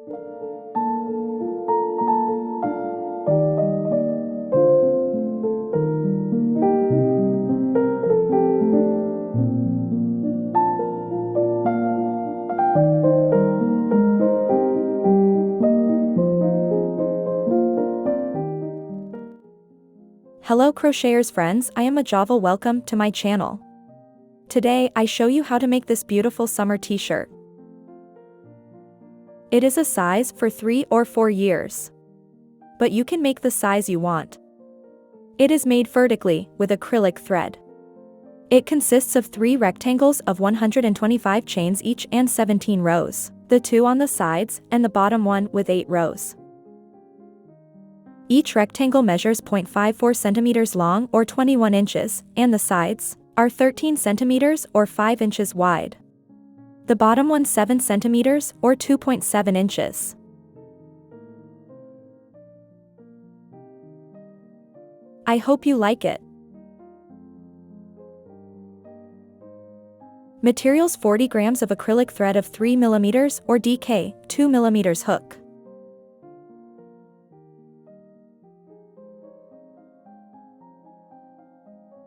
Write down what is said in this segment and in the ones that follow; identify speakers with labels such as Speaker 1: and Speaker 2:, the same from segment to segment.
Speaker 1: Hello crocheters friends, I am Ajava. Welcome to my channel. Today I show you how to make this beautiful summer t-shirt. It is a size for 3 or 4 years. But you can make the size you want. It is made vertically with acrylic thread. It consists of 3 rectangles of 125 chains each and 17 rows, the 2 on the sides and the bottom one with 8 rows. Each rectangle measures 0.54 centimeters long or 21 inches, and the sides are 13 centimeters or 5 inches wide. The bottom one 7 centimeters or 2.7 inches. I hope you like it. Materials: 40 grams of acrylic thread of 3 mm or DK, 2 mm hook.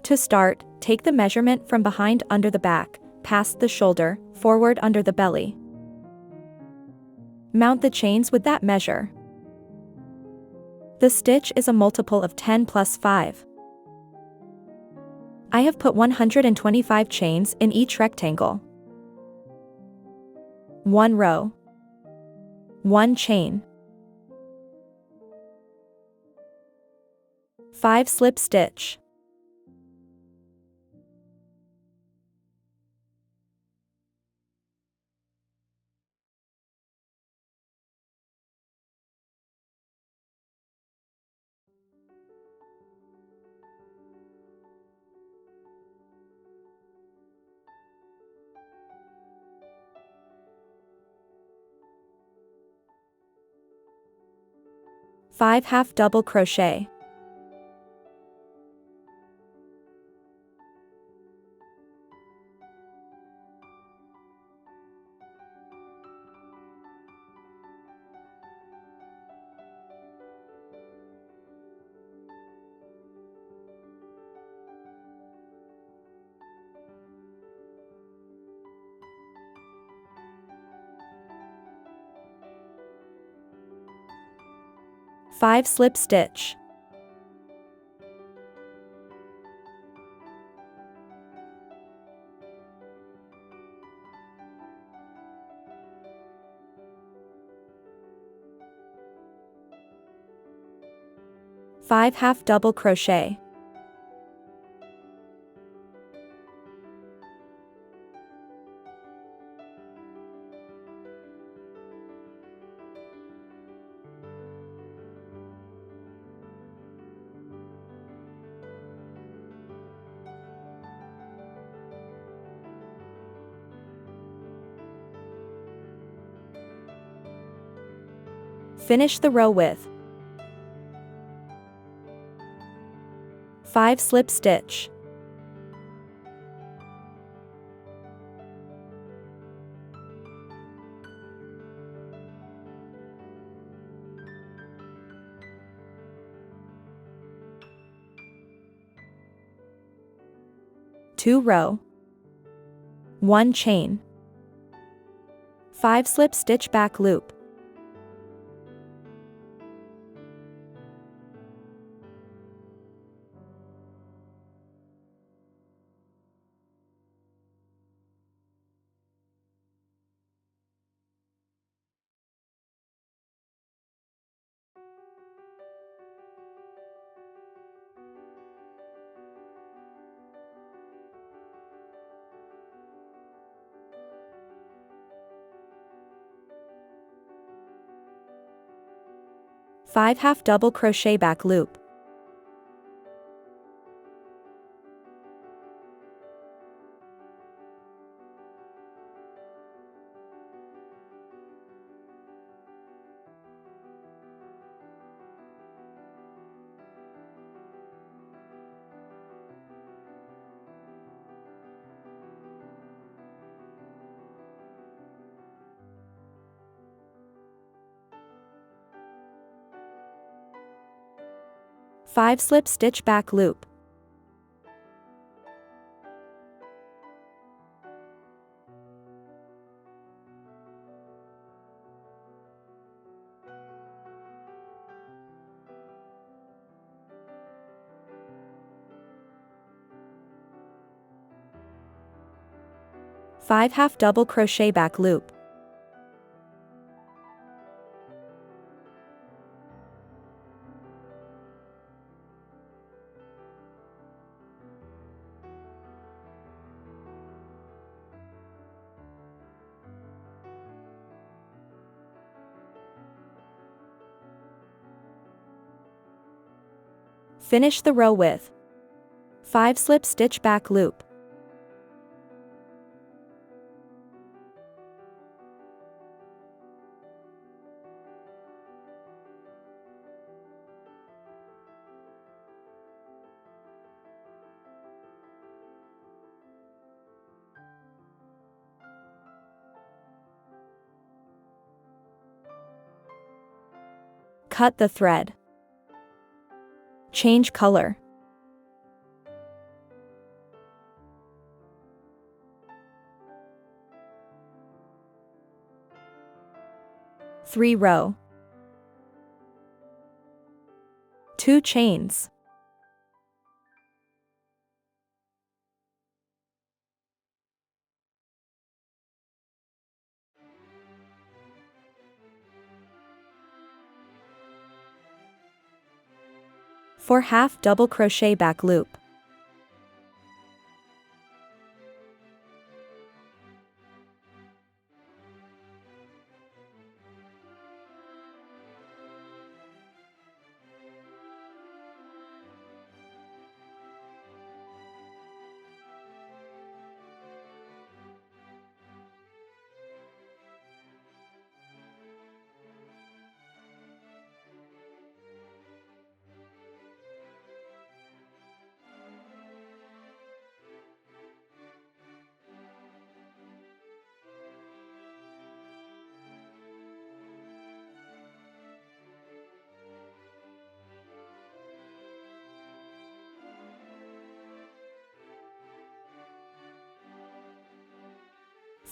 Speaker 1: To start, take the measurement from behind under the back, past the shoulder, forward under the belly. Mount the chains with that measure. The stitch is a multiple of 10 plus 5. I have put 125 chains in each rectangle. 1 row. 1 chain. 5 slip stitch. Five half double crochet. Five slip stitch. Five half double crochet. Finish the row with 5 slip stitch. Two row. 1 chain. 5 slip stitch back loop. Five half double crochet back loop. 5 slip stitch back loop. Five half double crochet back loop. Finish the row with 5 slip stitch back loop. Cut the thread. Change color. Three row. 2 chains. For half double crochet back loop.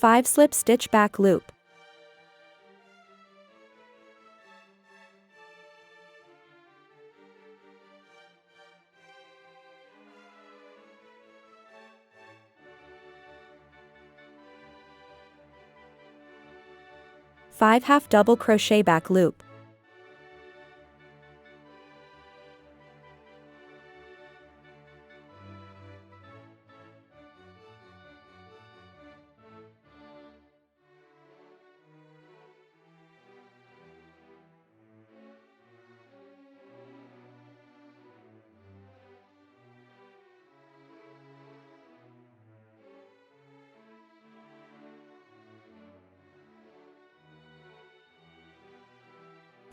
Speaker 1: Five slip stitch back loop. Five half double crochet back loop.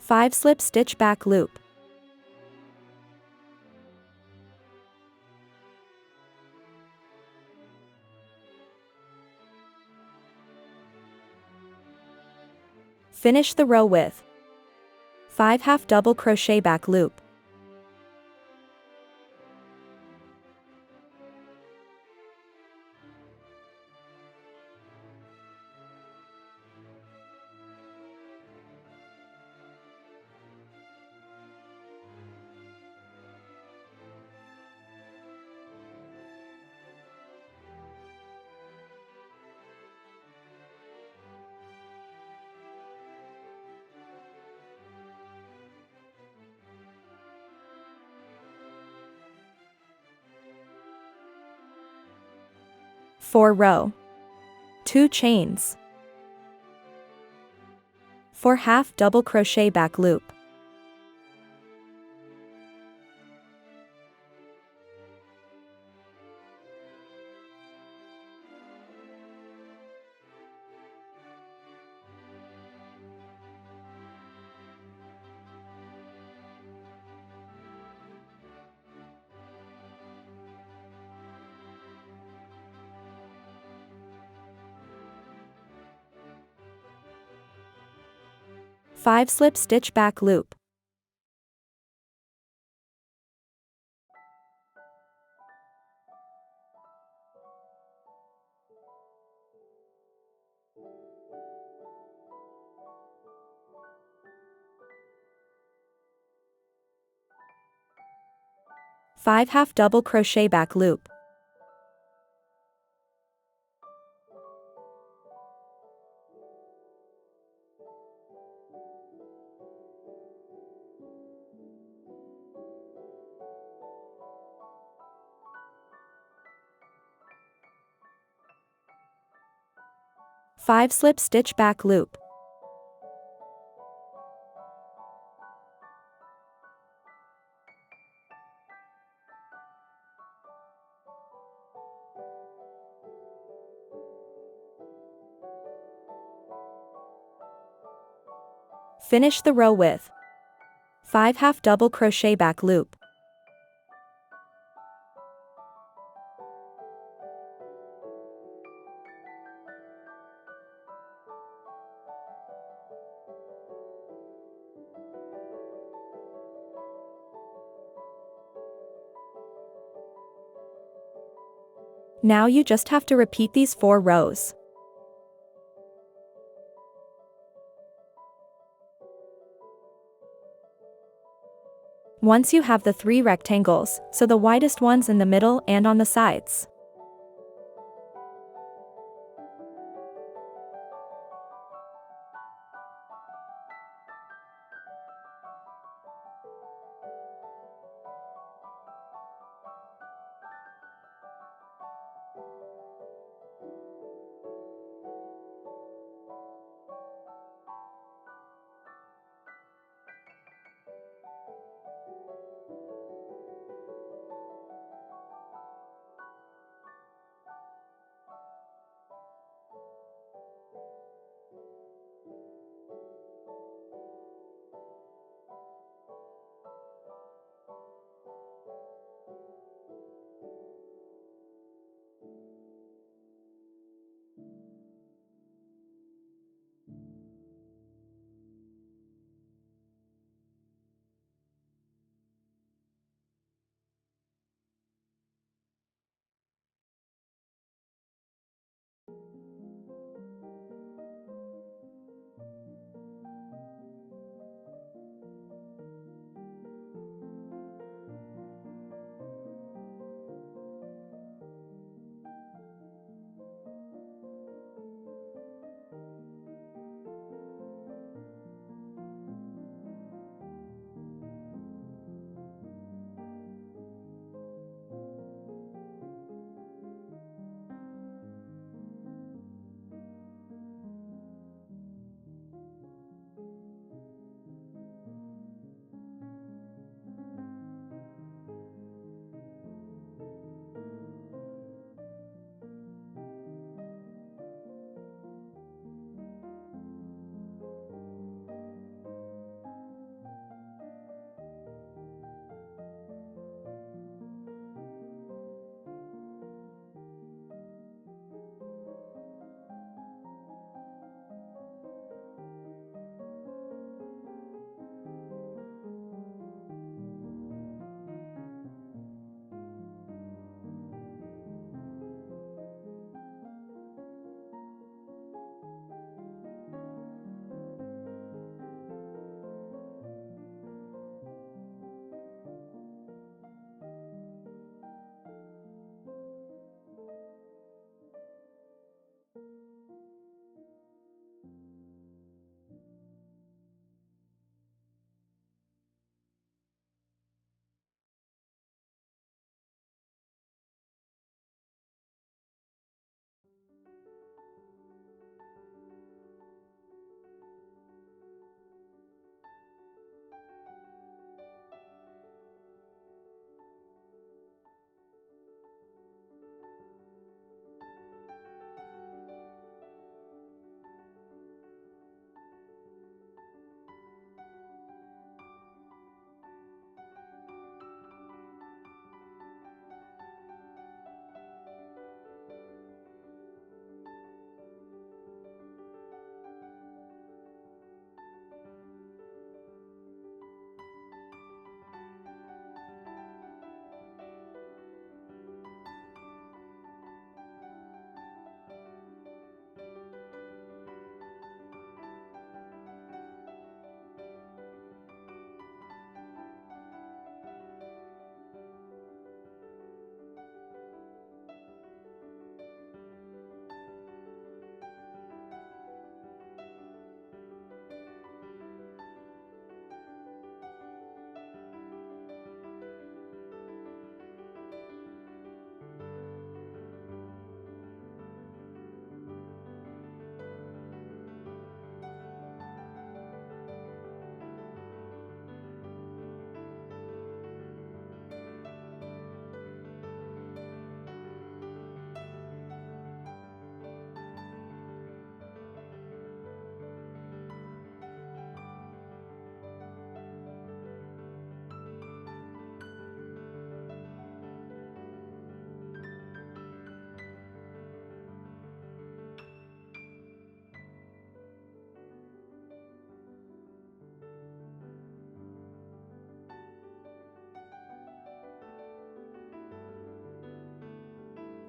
Speaker 1: Five slip stitch back loop. Finish the row with 5 half double crochet back loop. Four row. 2 chains. For half double crochet back loop. Five slip stitch back loop. 5 half double crochet back loop. Five slip stitch back loop. Finish the row with 5 half double crochet back loop. Now you just have to repeat these 4 rows. Once you have the 3 rectangles, sew the widest ones in the middle and on the sides.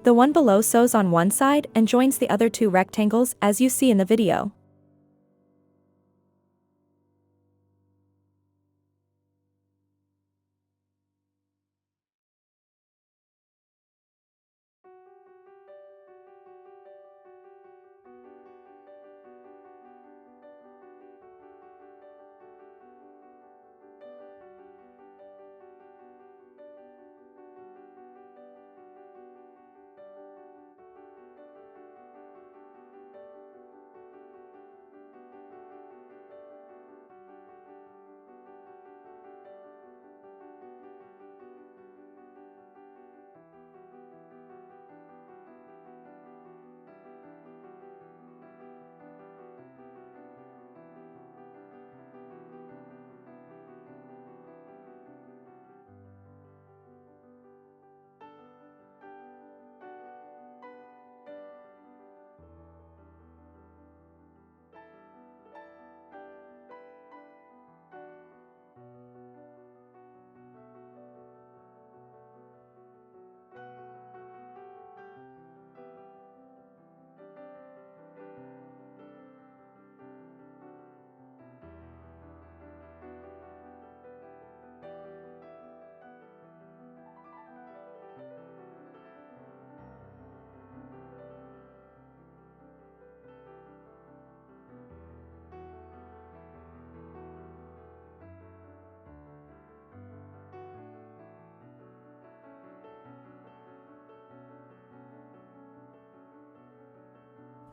Speaker 1: The one below sews on one side and joins the other two rectangles as you see in the video.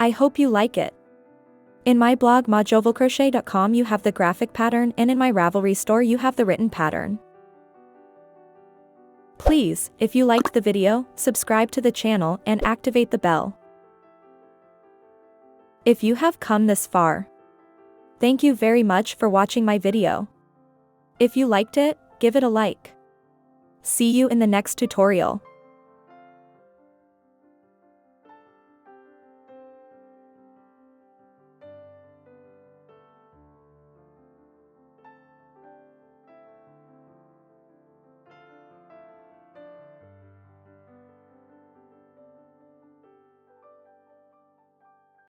Speaker 1: I hope you like it. In my blog mojovelcrochet.com you have the graphic pattern, and in my Ravelry store you have the written pattern. Please, if you liked the video, subscribe to the channel and activate the bell. If you have come this far, thank you very much for watching my video. If you liked it, give it a like. See you in the next tutorial.